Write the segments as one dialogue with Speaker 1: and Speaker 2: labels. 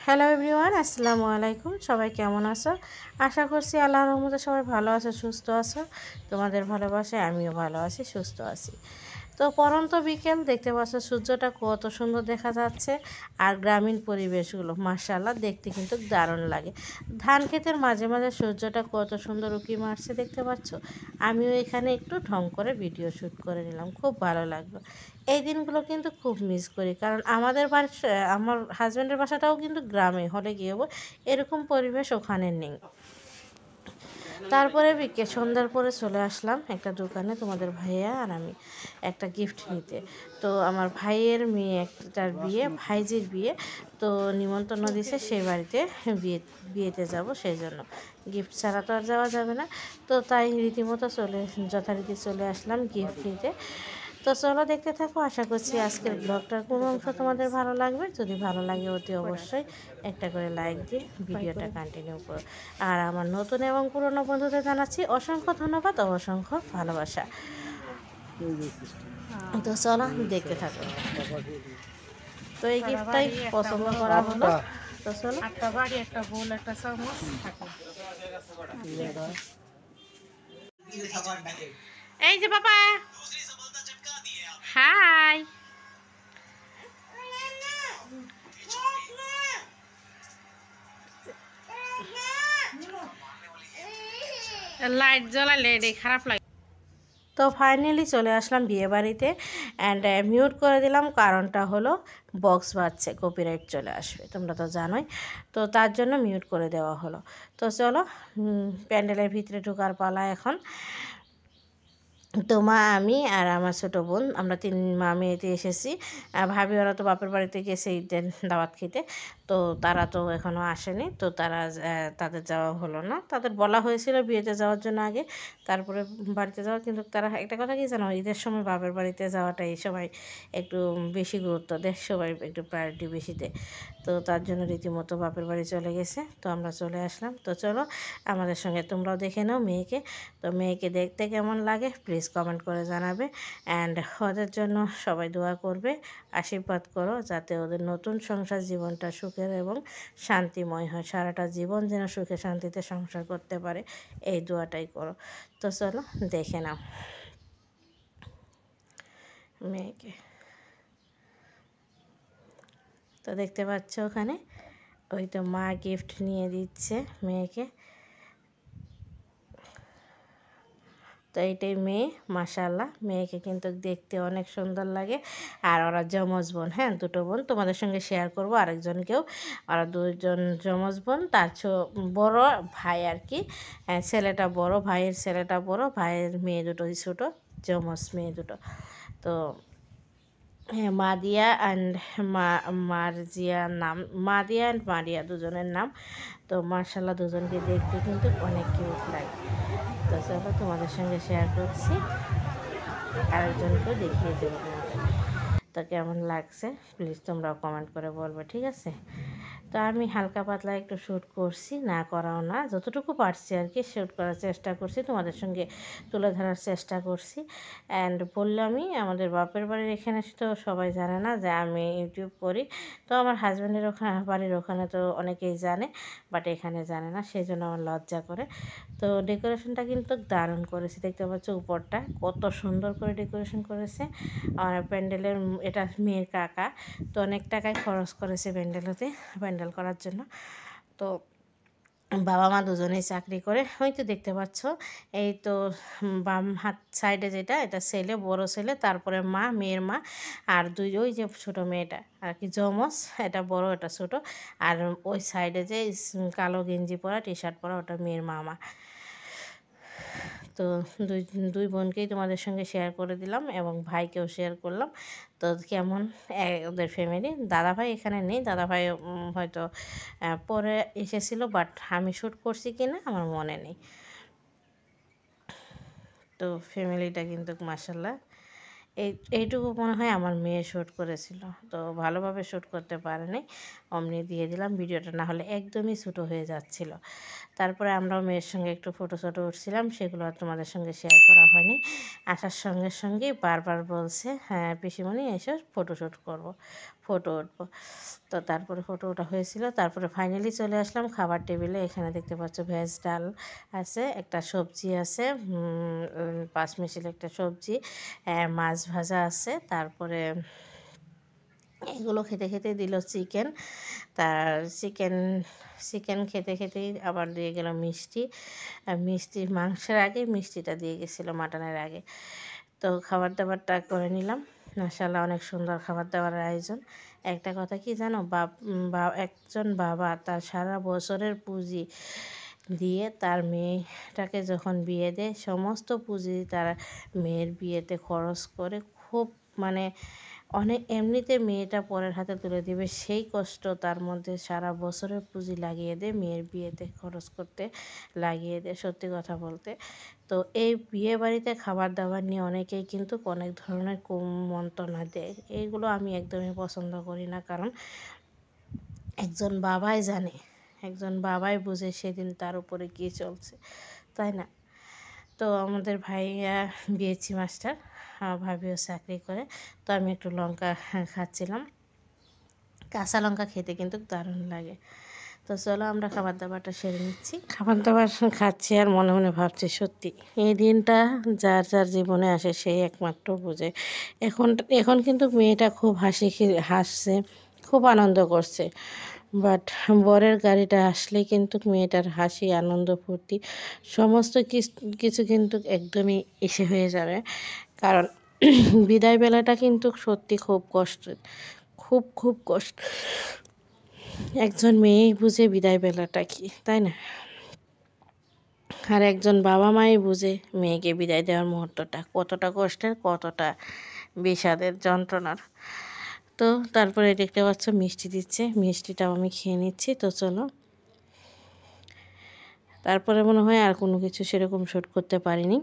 Speaker 1: Hello everyone, আসসালামু আলাইকুম। সবাই কেমন আছো? আশা করছি আল্লাহর রহমতে সবাই ভালো আছো, সুস্থ আছো। তোমাদের ভালোবাসায় আমিও ভালো আছি, সুস্থ আছি। তো পরন্ত বিকেল, দেখতে পাচ্ছ সূর্যটা কত সুন্দর দেখা যাচ্ছে। আর গ্রামীণ পরিবেশগুলো মাশাআল্লাহ দেখতে কিন্তু দারুণ লাগে। ধান ক্ষেতের মাঝে মাঝে সূর্যটা কত সুন্দর উঁকি মারছে, দেখতে পাচ্ছ। আমিও এখানে একটু ঢং করে ভিডিও শ্যুট করে নিলাম, খুব ভালো লাগলো। এই দিনগুলো কিন্তু খুব মিস করি, কারণ আমাদের আমার হাজব্যান্ডের বাসাটাও কিন্তু গ্রামে হলে গিয়েও এরকম পরিবেশ ওখানে নেই। তারপরে সন্ধ্যার পরে চলে আসলাম একটা দোকানে, তোমাদের ভাইয়া আর আমি একটা গিফট নিতে। তো আমার ভাইয়ের মেয়ে একটার বিয়ে, ভাইজির বিয়ে, তো নিমন্ত্রণ দিছে সেই বাড়িতে বিয়েতে যাব, সেই জন্য গিফট ছাড়া তো আর যাওয়া যাবে না। তো তাই রীতিমতো যথারীতি চলে আসলাম গিফট নিতে। তো চলো দেখতে থাকো, আশা করছি আজকের ব্লগটার কোনো অংশ তোমাদের ভালো লাগবে। যদি ভালো লাগে অতি অবশ্যই একটা করে লাইক দিয়ে ভিডিওটা কন্টিনিউ করো। আর আমার নতুন এবং পুরনো বন্ধুদের জানাচ্ছি অসংখ্য ধন্যবাদ ও অসংখ্য ভালোবাসা। তো চলো দেখতে থাকো। তো এই গিফটটাই পছন্দ করা হলো। তো চলো, একটা বাড়ি, একটা বোল, একটা চামচ থাকে। এই যে বাবা, হাই। লাইট জ্বলালে এটাই খারাপ লাগে। তো ফাইনালি চলে আসলাম বিয়ে বাড়িতে, অ্যান্ড মিউট করে দিলাম, কারণটা হলো বক্স বাজছে, কপিরাইট চলে আসবে, তোমরা তো জানোই। তো তার জন্য মিউট করে দেওয়া হলো। তো চলো, প্যান্ডেলের ভিতরে ঢোকার পালা এখন। তো মা, আমি আর আমার ছোটো বোন, আমরা তিন মা মেয়েতে এসেছি। ভাবি ওরা তো বাপের বাড়িতে গেছে ঈদের দাওয়াত খেতে, তো তারা তো এখনও আসেনি। তো তাদের যাওয়া হলো না। তাদের বলা হয়েছিল বিয়েতে যাওয়ার জন্য আগে, তারপরে বাড়িতে যাওয়া। কিন্তু তারা একটা কথা কি জানো, ঈদের সময় বাপের বাড়িতে যাওয়াটাই সবাই একটু বেশি গুরুত্ব দেয়, সবাই একটু প্রায়োরিটি বেশি দেয়। তো তার জন্য রীতিমতো বাপের বাড়ি চলে গেছে। তো আমরা চলে আসলাম। তো চলো আমাদের সঙ্গে তোমরাও দেখে নাও মেয়েকে। তো মেয়েকে দেখতে কেমন লাগে প্লিজ কমেন্ট করে জানাবে, অ্যান্ড ওদের জন্য সবাই দোয়া করবে, আশীর্বাদ করো, যাতে ওদের নতুন সংসার জীবনটা সুখের এবং শান্তিময় হয়, সারাটা জীবন যেন সুখে শান্তিতে সংসার করতে পারে, এই দোয়াটাই করো। তো চলো দেখে নাও মেয়েকে। তো দেখতে পাচ্ছ ওখানে, ওই তো মা গিফট নিয়ে দিচ্ছে মেয়েকে। তো এইটাই মেয়ে, মাশাআল্লাহ মেয়েকে কিন্তু দেখতে অনেক সুন্দর লাগে। আর ওরা যমজ বোন, হ্যাঁ দুটো বোন, তোমাদের সঙ্গে শেয়ার করবো আরেকজনকেও। ওরা দুজন যমজ বোন, তার বড় ভাই আর কি। ছেলেটা বড়, ভাইয়ের ছেলেটা বড়, ভাইয়ের মেয়ে দুটো ছোটো, যমজ মেয়ে দুটো। তো হ্যাঁ, মাদিয়া অ্যান্ড মারজিয়া নাম, মাদিয়া অ্যান্ড মারিয়া দুজনের নাম। তো মার্শাল্লাহ দুজনকে দেখতে কিন্তু অনেক কিউট লাগে। তো চলো তোমাদের সঙ্গে শেয়ার করছি, আরেকজনকেও দেখিয়ে দেবো তোমাদের। তো কেমন লাগছে প্লিজ তোমরাও কমেন্ট করে বলবে, ঠিক আছে? তো আমি হালকা পাতলা একটু শ্যুট করছি, না করাও না, যতটুকু পারছি আর কি শ্যুট করার চেষ্টা করছি, তোমাদের সঙ্গে তুলে ধরার চেষ্টা করছি। অ্যান্ড বললামই, আমাদের বাপের বাড়ির এখানে তো সবাই জানে না যে আমি ইউটিউব করি। তো আমার হাজব্যান্ডের বাড়ির ওখানে তো অনেকেই জানে, বাট এখানে জানে না, সেই জন্য আমার লজ্জা করে। তো ডেকোরেশনটা কিন্তু দারুণ করেছে, দেখতে পাচ্ছ উপরটা কত সুন্দর করে ডেকোরেশন করেছে। আর প্যান্ডেলের, এটা মেয়ের কাকা, তো অনেক টাকায় খরচ করেছে প্যান্ডেল করার জন্য। তো বাবা মা দুজনেই চাকরি করে, ওই তো দেখতে পাচ্ছ। এই তো বাম হাত সাইডে যেটা, এটা ছেলে, বড় ছেলে, তারপরে মা, মেয়ের মা, আর ওই যে ছোটো মেয়েটা আর কি যমজ, এটা বড় এটা ছোটো। আর ওই সাইডে যে কালো গেঞ্জি পরা, টি শার্ট পরা, ওটা মেয়ের মামা। তো দুই দুই বোনকেই তোমাদের সঙ্গে শেয়ার করে দিলাম এবং ভাইকেও শেয়ার করলাম। তো কেমন ওদের ফ্যামিলি। দাদাভাই এখানে নেই, দাদাভাই হয়তো পরে এসেছিলো, বাট আমি শ্যুট করছি কি না আমার মনে নেই। তো ফ্যামিলিটা কিন্তু মাশাল্লাহ, এইটুকু মনে হয় আমার মেয়ে শ্যুট করেছিল, তো ভালোভাবে শ্যুট করতে পারেনি। অমনি দিয়ে দিলাম। ভিডিওটা না হলে একদমই ছোটো হয়ে যাচ্ছিল। তারপরে আমরাও মেয়ের সঙ্গে একটু ফটো উঠছিলাম, সেগুলো আর তোমাদের সঙ্গে শেয়ার করা হয়নি। আসার সঙ্গে সঙ্গেই বারবার বলছে, হ্যাঁ পিসিমণি এসে ফটোশ্যুট করবো, ফটো উঠবো। তো তারপরে ফটো ওঠা হয়েছিল। তারপরে ফাইনালি চলে আসলাম খাবার টেবিলে। এখানে দেখতে পাচ্ছ ভেজ ডাল আছে, একটা সবজি আছে, পাঁচমিশালি একটা সবজি, মাছ ভাজা আছে। তারপরে এগুলো খেতে খেতে দিল চিকেন। তার চিকেন খেতে খেতেই আবার দিয়ে গেল মিষ্টি। মিষ্টি মাংসের আগে মিষ্টিটা দিয়ে গেছিলো মাটনের আগে। তো খাবার দাবারটা করে নিলাম। মাশাআল্লাহ অনেক সুন্দর খাবার দাবারের আয়োজন। একটা কথা কি জানো, একজন বাবা তার সারা বছরের পুঁজি দিয়ে তার মেয়েটাকে যখন বিয়ে দেয়, সমস্ত পুঁজি তার মেয়ের বিয়েতে খরচ করে, খুব মানে অনেক এমনিতে মেয়েটা পরের হাতে তুলে দিবে সেই কষ্ট তার মধ্যে সারা বছরের পুঁজি লাগিয়ে দেয়, মেয়ের বিয়েতে খরচ করতে লাগিয়ে দেয়, সত্যি কথা বলতে। তো এই বিয়ে বাড়িতে খাবার দাবার নিয়ে অনেকেই কিন্তু অনেক ধরনের মন্তব্য দেয়। এইগুলো আমি একদমই পছন্দ করি না, কারণ একজন বাবাই জানে, একজন বাবাই বুঝে সেদিন তার উপরে কী চলছে, তাই না? তো আমাদের ভাইয়া বিএসসি মাস্টার, ভাবিও চাকরি করে। তো আমি একটু লঙ্কা খাচ্ছিলাম, কাঁচা লঙ্কা খেতে কিন্তু দারুণ লাগে। তো চলো আমরা খাবার দাবারটা সেরে নিচ্ছি। খাবার দাবার খাচ্ছি আর মনে মনে ভাবছি, সত্যি এই দিনটা যার যার জীবনে আসে সেই একমাত্র বোঝে। এখন কিন্তু মেয়েটা খুব হাসছে, খুব আনন্দ করছে। বাট বরের গাড়িটা আসলে কিন্তু মেয়েটার হাসি, আনন্দ, ফুর্তি সমস্ত কিছু কিন্তু একদমই এসে হয়ে যাবে। কারণ বিদায় বেলাটা কিন্তু সত্যি খুব কষ্টের, খুব খুব কষ্ট। একজন মেয়েই বুঝে বিদায় বেলাটা কি, তাই না? আর একজন বাবা মাই বুঝে মেয়েকে বিদায় দেওয়ার মুহূর্তটা কতটা কষ্টের, কতটা বিষাদের, যন্ত্রণার। তো তারপরে দেখতে পাচ্ছ মিষ্টি দিচ্ছে, মিষ্টিটাও আমি খেয়ে নিচ্ছি। তো চলো, তারপরে মনে হয় আর কোনো কিছু সেরকম শ্যুট করতে পারিনি।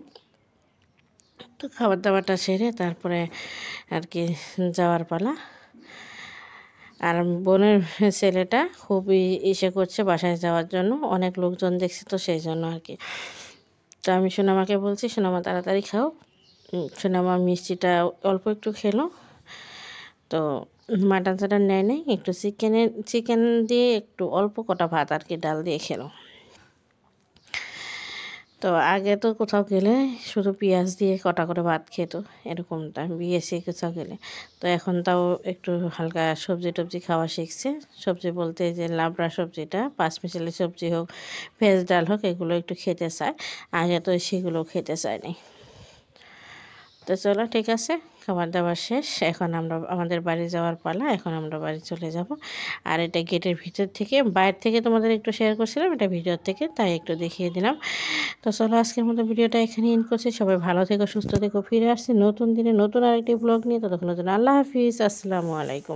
Speaker 1: তো খাবার দাবারটা সেরে তারপরে আর কি যাওয়ার পালা। আর বোনের ছেলেটা খুবই ইসে করছে বাসায় যাওয়ার জন্য, অনেক লোকজন দেখছে তো সেই জন্য আর কি। তো আমি সোনামাকে বলছি, সোনামা তাড়াতাড়ি খাও। সোনামা মিষ্টিটা অল্প একটু খেলো। তো মাটন চাটন নেয় নাই, একটু চিকেন দিয়ে একটু অল্প কটা ভাত আর কি ডাল দিয়ে খেলো। তো আগে তো কোথাও গেলে শুধু পেঁয়াজ দিয়ে কটা করে ভাত খেত, এরকমটা বিয়েছে কোথাও গেলে। তো এখন তাও একটু হালকা সবজি টবজি খাওয়া শিখছে। সবজি বলতে যে লাবড়া সবজিটা, পাঁচমিশালি সবজি হোক, ভেজ ডাল হোক, এগুলো একটু খেতে চায়। আগে তো সেগুলো খেতে চায়নি। তো চলো ঠিক আছে, খাবার দাবার শেষ, এখন আমরা আমাদের বাড়ি যাওয়ার পালা। এখন আমরা বাড়ি চলে যাব। আর এটা গেটের ভিতর থেকে, বাইরে থেকে তোমাদের একটু শেয়ার করছিলাম, এটা ভিডিওর থেকে, তাই একটু দেখিয়ে দিলাম। তো চলো আজকের মতো ভিডিওটা এখানে এন্ড করছি। সবাই ভালো থেকো, সুস্থ থেকো। ফিরে আসছি নতুন দিনে নতুন আরেকটি ব্লগ নিয়ে। ততক্ষণের জন্য আল্লাহ হাফিজ, আসসালামু আলাইকুম।